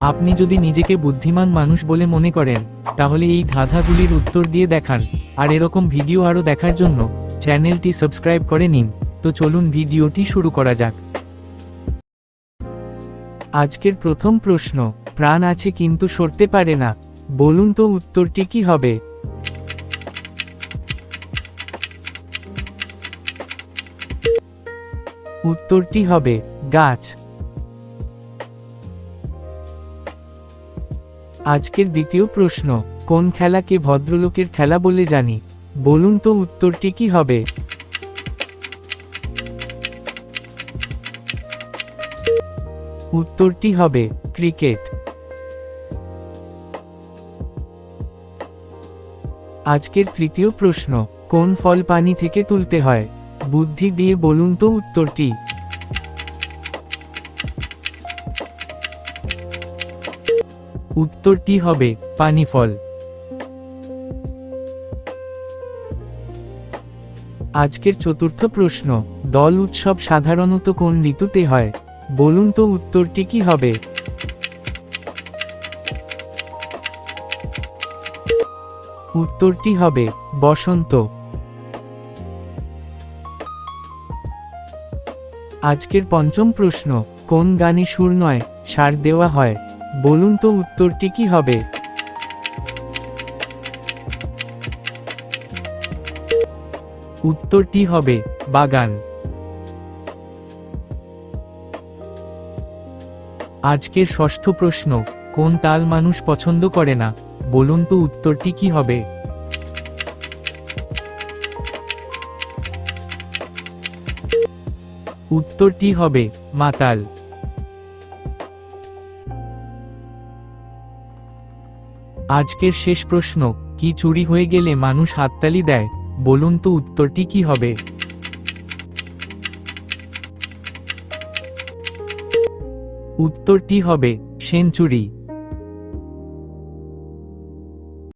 আপনি যদি নিজেকে বুদ্ধিমান মানুষ বলে মনে করেন, তাহলে এই ধাঁধাগুলির উত্তর দিয়ে দেখান। আর এরকম ভিডিও আরও দেখার জন্য চ্যানেলটি সাবস্ক্রাইব করে নিন। তো চলুন ভিডিওটি শুরু করা যাক। আজকের প্রথম প্রশ্ন, প্রাণ আছে কিন্তু সরতে পারে না, বলুন তো উত্তরটি কি হবে? উত্তরটি হবে গাছ। আজকের দ্বিতীয় প্রশ্ন, কোন খেলাকে ভদ্রলোকের খেলা বলে জানি, বলুন তো উত্তরটি কি হবে? উত্তরটি হবে ক্রিকেট। আজকের তৃতীয় প্রশ্ন, কোন ফল পানি থেকে তুলতে হয়, বুদ্ধি দিয়ে বলুন তো উত্তরটি। উত্তরটি হবে পানি ফল। আজকের চতুর্থ প্রশ্ন, দল উৎসব সাধারণত কোন ঋতুতে হয়, বলুন তো উত্তরটি কি হবে? উত্তরটি হবে বসন্ত। আজকের পঞ্চম প্রশ্ন, কোন গানে সুর নয় সার দেওয়া হয়, বলুন তো উত্তরটি কি হবে? উত্তরটি হবে বাগান। আজকের ষষ্ঠ প্রশ্ন, কোন তাল মানুষ পছন্দ করে না, বলুন তো উত্তরটি কি হবে? উত্তরটি হবে মাতাল। আজকের শেষ প্রশ্ন, কি চুরি হয়ে গেলে মানুষ হাততালি দেয়, বলুন তো উত্তরটি কি হবে? উত্তরটি হবে সেঞ্চুরি।